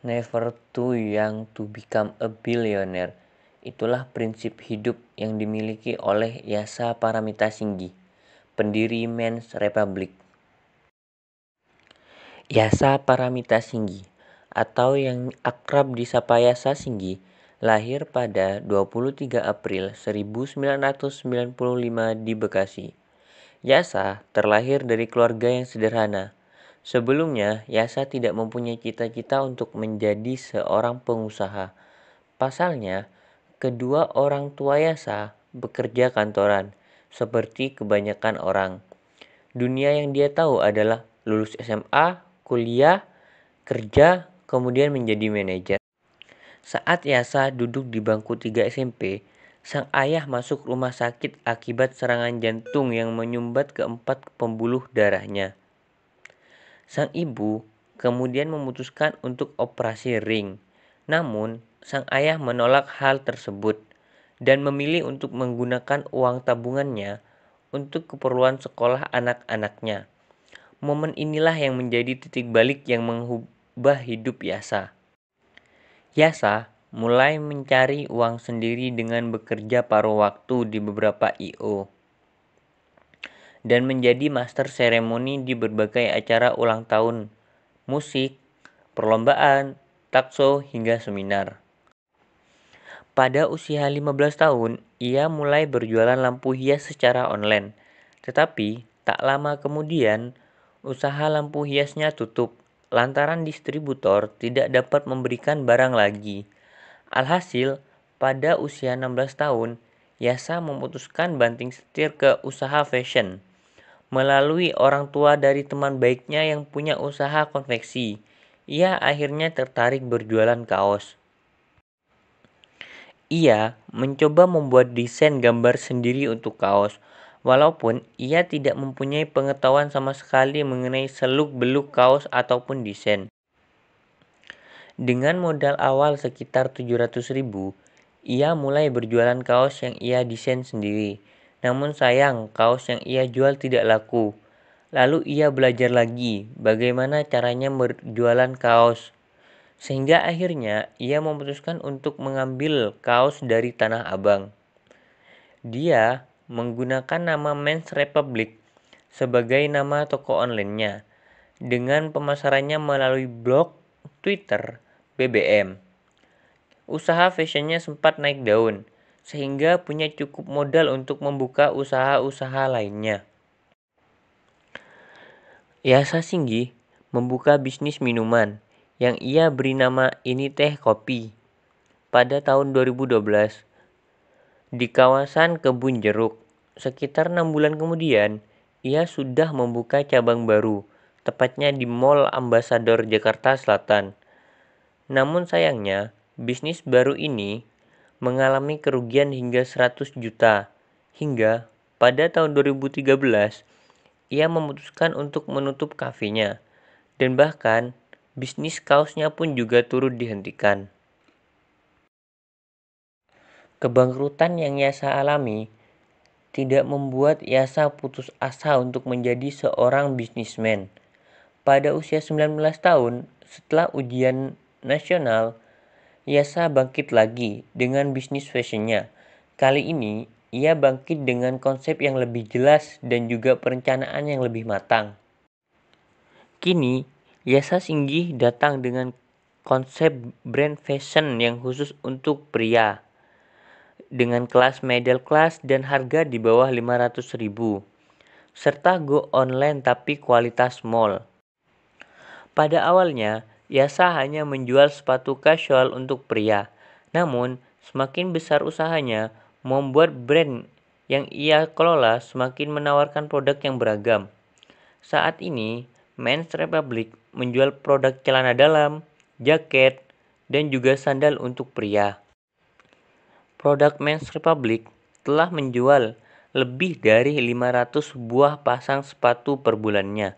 Never too young to become a billionaire. Itulah prinsip hidup yang dimiliki oleh Yasa Paramita Singgi, pendiri Men's Republic. Yasa Paramita Singgi, atau yang akrab disapa Yasa Singgi, lahir pada 23 April 1995 di Bekasi. Yasa terlahir dari keluarga yang sederhana. Sebelumnya, Yasa tidak mempunyai cita-cita untuk menjadi seorang pengusaha. Pasalnya, kedua orang tua Yasa bekerja kantoran, seperti kebanyakan orang. Dunia yang dia tahu adalah lulus SMA, kuliah, kerja, kemudian menjadi manajer. Saat Yasa duduk di bangku 3 SMP, sang ayah masuk rumah sakit akibat serangan jantung yang menyumbat keempat pembuluh darahnya. Sang ibu kemudian memutuskan untuk operasi ring. Namun, sang ayah menolak hal tersebut dan memilih untuk menggunakan uang tabungannya untuk keperluan sekolah anak-anaknya. Momen inilah yang menjadi titik balik yang mengubah hidup Yasa. Yasa mulai mencari uang sendiri dengan bekerja paruh waktu di beberapa I.O. dan menjadi master seremoni di berbagai acara ulang tahun, musik, perlombaan, talkshow, hingga seminar. Pada usia 15 tahun, ia mulai berjualan lampu hias secara online. Tetapi, tak lama kemudian, usaha lampu hiasnya tutup lantaran distributor tidak dapat memberikan barang lagi. Alhasil, pada usia 16 tahun, Yasa memutuskan banting setir ke usaha fashion. Melalui orang tua dari teman baiknya yang punya usaha konveksi, ia akhirnya tertarik berjualan kaos. Ia mencoba membuat desain gambar sendiri untuk kaos, walaupun ia tidak mempunyai pengetahuan sama sekali mengenai seluk-beluk kaos ataupun desain. Dengan modal awal sekitar 700.000, ia mulai berjualan kaos yang ia desain sendiri. Namun sayang, kaos yang ia jual tidak laku. Lalu ia belajar lagi bagaimana caranya berjualan kaos. Sehingga akhirnya ia memutuskan untuk mengambil kaos dari Tanah Abang. Dia menggunakan nama Men's Republic sebagai nama toko online-nya dengan pemasarannya melalui blog, Twitter, BBM. Usaha fashionnya sempat naik daun, sehingga punya cukup modal untuk membuka usaha-usaha lainnya. Yasa Singgi membuka bisnis minuman yang ia beri nama Ini Teh Kopi pada tahun 2012 di kawasan Kebun Jeruk. Sekitar 6 bulan kemudian, ia sudah membuka cabang baru, tepatnya di Mall Ambasador Jakarta Selatan. Namun sayangnya, bisnis baru ini mengalami kerugian hingga 100 juta. Hingga pada tahun 2013, ia memutuskan untuk menutup kafenya. Dan bahkan, bisnis kaosnya pun juga turut dihentikan. Kebangkrutan yang Yasa alami tidak membuat Yasa putus asa untuk menjadi seorang bisnismen. Pada usia 19 tahun, setelah ujian nasional, Yasa bangkit lagi dengan bisnis fashionnya. Kali ini, ia bangkit dengan konsep yang lebih jelas dan juga perencanaan yang lebih matang. Kini, Yasa Singgi datang dengan konsep brand fashion yang khusus untuk pria, dengan kelas middle class dan harga di bawah 500.000, serta go online tapi kualitas mall. Pada awalnya, Yasa hanya menjual sepatu casual untuk pria, namun semakin besar usahanya, membuat brand yang ia kelola semakin menawarkan produk yang beragam. Saat ini, Men's Republic menjual produk celana dalam, jaket, dan juga sandal untuk pria. Produk Men's Republic telah menjual lebih dari 500 buah pasang sepatu per bulannya.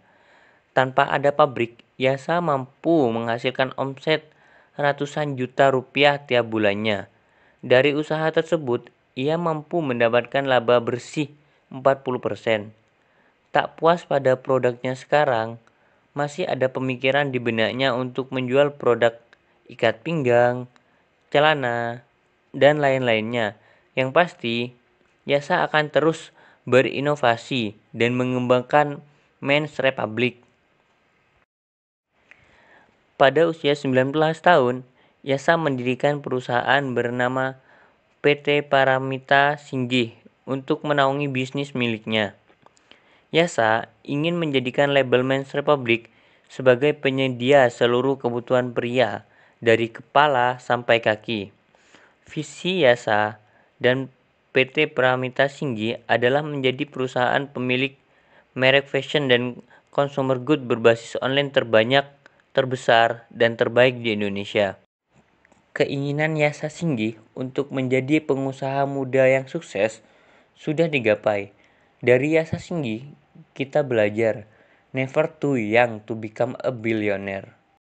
Tanpa ada pabrik, Yasa mampu menghasilkan omset ratusan juta rupiah tiap bulannya. Dari usaha tersebut, ia mampu mendapatkan laba bersih 40%. Tak puas pada produknya sekarang, masih ada pemikiran di benaknya untuk menjual produk ikat pinggang, celana, dan lain-lainnya. Yang pasti, Yasa akan terus berinovasi dan mengembangkan Men's Republic. Pada usia 19 tahun, Yasa mendirikan perusahaan bernama PT Paramita Singgih untuk menaungi bisnis miliknya. Yasa ingin menjadikan label Men's Republic sebagai penyedia seluruh kebutuhan pria, dari kepala sampai kaki. Visi Yasa dan PT Paramita Singgih adalah menjadi perusahaan pemilik merek fashion dan consumer good berbasis online terbanyak, terbesar, dan terbaik di Indonesia. Keinginan Yasa Singgih untuk menjadi pengusaha muda yang sukses sudah digapai. Dari Yasa Singgih, kita belajar, never too young to become a billionaire.